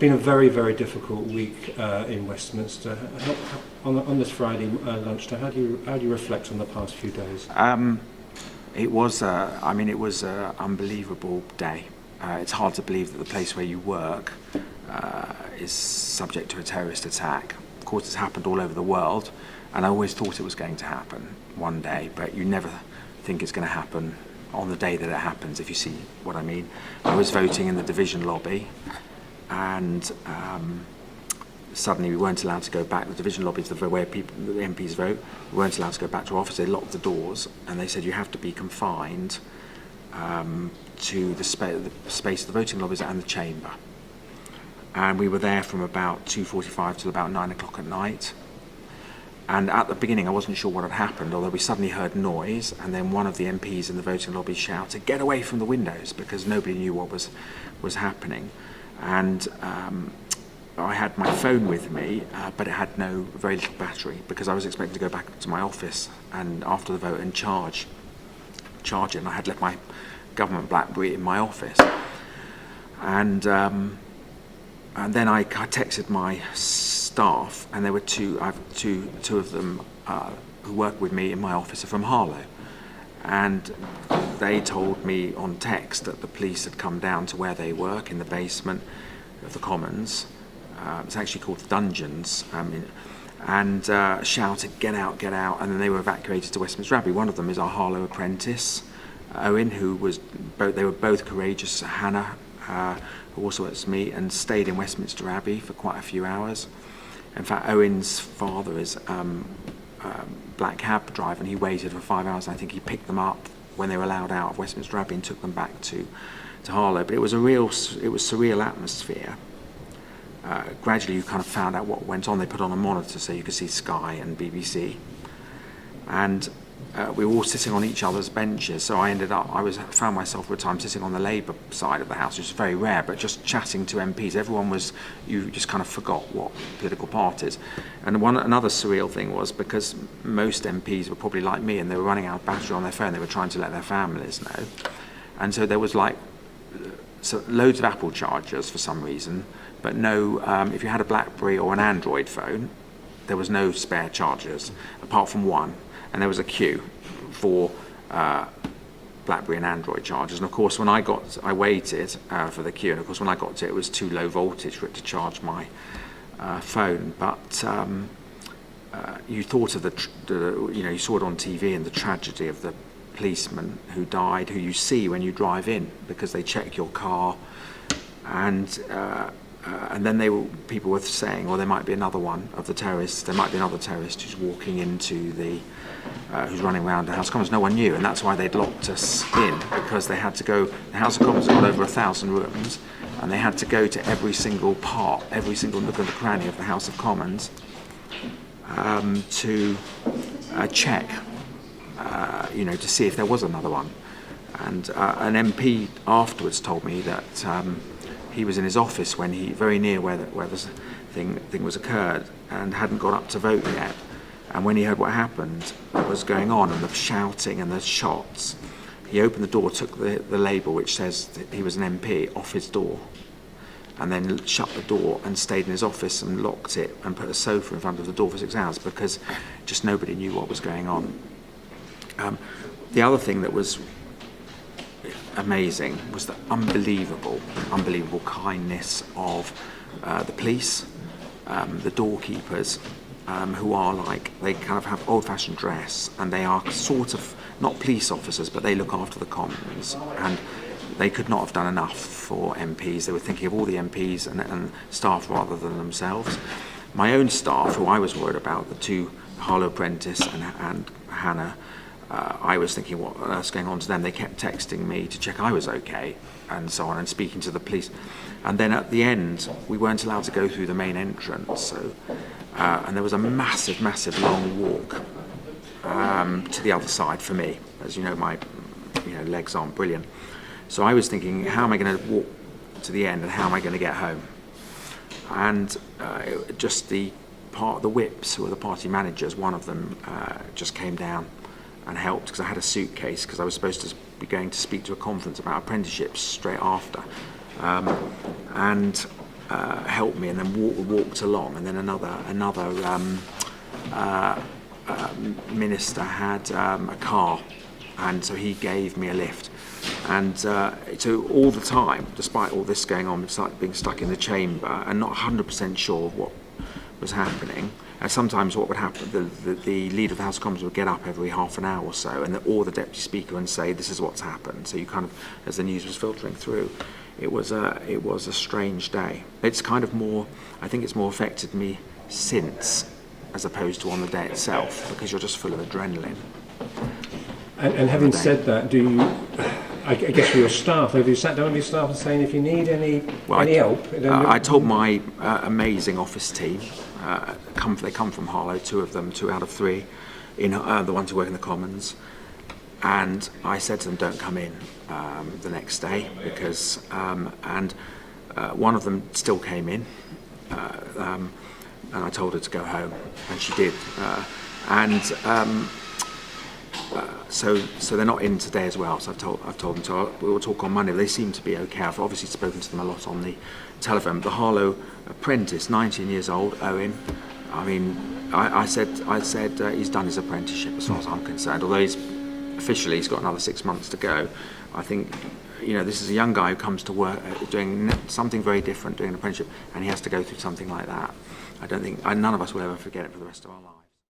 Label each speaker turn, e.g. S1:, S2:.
S1: been a very, very difficult week in Westminster. On this Friday lunchtime, how do you reflect on the past few days?
S2: It was an unbelievable day. It's hard to believe that the place where you work is subject to a terrorist attack. Of course, it's happened all over the world, and I always thought it was going to happen one day, but you never think it's going to happen on the day that it happens, if you see what I mean. I was voting in the division lobby, and suddenly we weren't allowed to go back. The division lobby is the MPs vote. We weren't allowed to go back to our office. They locked the doors, and they said you have to be confined to the space of the voting lobbies and the chamber. And we were there from about 2:45 till about 9 o'clock at night. And at the beginning, I wasn't sure what had happened, although we suddenly heard noise, and then one of the MPs in the voting lobby shouted, "Get away from the windows," because nobody knew what was happening. And I had my phone with me, but it had very little battery, because I was expecting to go back to my office and after the vote and charge it. And I had left my government BlackBerry in my office. And then I texted my staff, and there were two of them who work with me in my office are from Harlow, and they told me on text that the police had come down to where they work in the basement of the Commons. It's actually called the Dungeons, and shouted, "Get out, get out!" And then they were evacuated to Westminster Abbey. One of them is our Harlow apprentice, Owen, they were both courageous. Hannah, who also works with me, and stayed in Westminster Abbey for quite a few hours. In fact, Owen's father is black cab driver, and he waited for 5 hours. And I think he picked them up when they were allowed out of Westminster Abbey and took them back to Harlow. But it was surreal atmosphere. Gradually, you kind of found out what went on. They put on a monitor so you could see Sky and BBC, and we were all sitting on each other's benches. So I found myself for a time sitting on the Labour side of the House, which is very rare, but just chatting to MPs. You just kind of forgot what political parties. And another surreal thing was, because most MPs were probably like me, and they were running out of battery on their phone. They were trying to let their families know, and so there was loads of Apple chargers for some reason, but no. If you had a BlackBerry or an Android phone, there was no spare chargers apart from one. And there was a queue for BlackBerry and Android chargers. And of course, I waited for the queue. And of course, when I got to it, it was too low voltage for it to charge my phone. But you thought of you saw it on TV, and the tragedy of the policeman who died, who you see when you drive in, because they check your car, and then people were saying, well, there might be another one of the terrorists. There might be another terrorist who's walking into who's running around the House of Commons. No one knew, and that's why they'd locked us in, because they had to go. The House of Commons got over 1,000 rooms, and they had to go to every single part, every single nook and cranny of the House of Commons to check, to see if there was another one. And an MP afterwards told me that he was in his office very near where this thing was occurred, and hadn't got up to vote yet. And when he heard what was going on, and the shouting and the shots, he opened the door, took the label which says that he was an MP off his door, and then shut the door and stayed in his office and locked it and put a sofa in front of the door for 6 hours, because just nobody knew what was going on. The other thing that was amazing was the unbelievable kindness of the police, the doorkeepers, who are they kind of have old-fashioned dress, and they are sort of not police officers, but they look after the Commons, and they could not have done enough for MPs. They were thinking of all the MPs and staff rather than themselves. My own staff, who I was worried about, the two Harlow apprentice and Hannah, I was thinking, what on earth's going on to them? They kept texting me to check I was okay, and so on, and speaking to the police. And then at the end, we weren't allowed to go through the main entrance, so and there was a massive long walk to the other side for me. As you know, my legs aren't brilliant, so I was thinking, how am I going to walk to the end, and how am I going to get home? And just the whips, who were the party managers, one of them just came down and helped, because I had a suitcase, because I was supposed to be going to speak to a conference about apprenticeships straight after, and helped me, and then walked along, and then another minister had a car, and so he gave me a lift. And so all the time, despite all this going on, it's like being stuck in the chamber and not 100% sure of what was happening. And sometimes what would happen, the leader of the House of Commons would get up every half an hour or so, or the deputy speaker, and say, "This is what's happened." So you kind of, as the news was filtering through, it was a strange day. It's kind of more, I think it's more affected me since, as opposed to on the day itself, because you're just full of adrenaline.
S1: And having said that, do you, I guess for your staff, have you sat down with your staff and saying if you need any help?
S2: I told my amazing office team, they come from Harlow, 2 of them, 2 out of 3, the ones who work in the Commons, and I said to them, don't come in the next day, because, and one of them still came in, and I told her to go home, and she did, so they're not in today as well. So I've told them to. We will talk on Monday. They seem to be okay. I've obviously spoken to them a lot on the telephone. The Harlow apprentice, 19 years old, Owen. I mean, I said he's done his apprenticeship as far as I'm concerned. Although he's got another 6 months to go. I think, this is a young guy who comes to work doing something very different, doing an apprenticeship, and he has to go through something like that. I don't think none of us will ever forget it for the rest of our lives.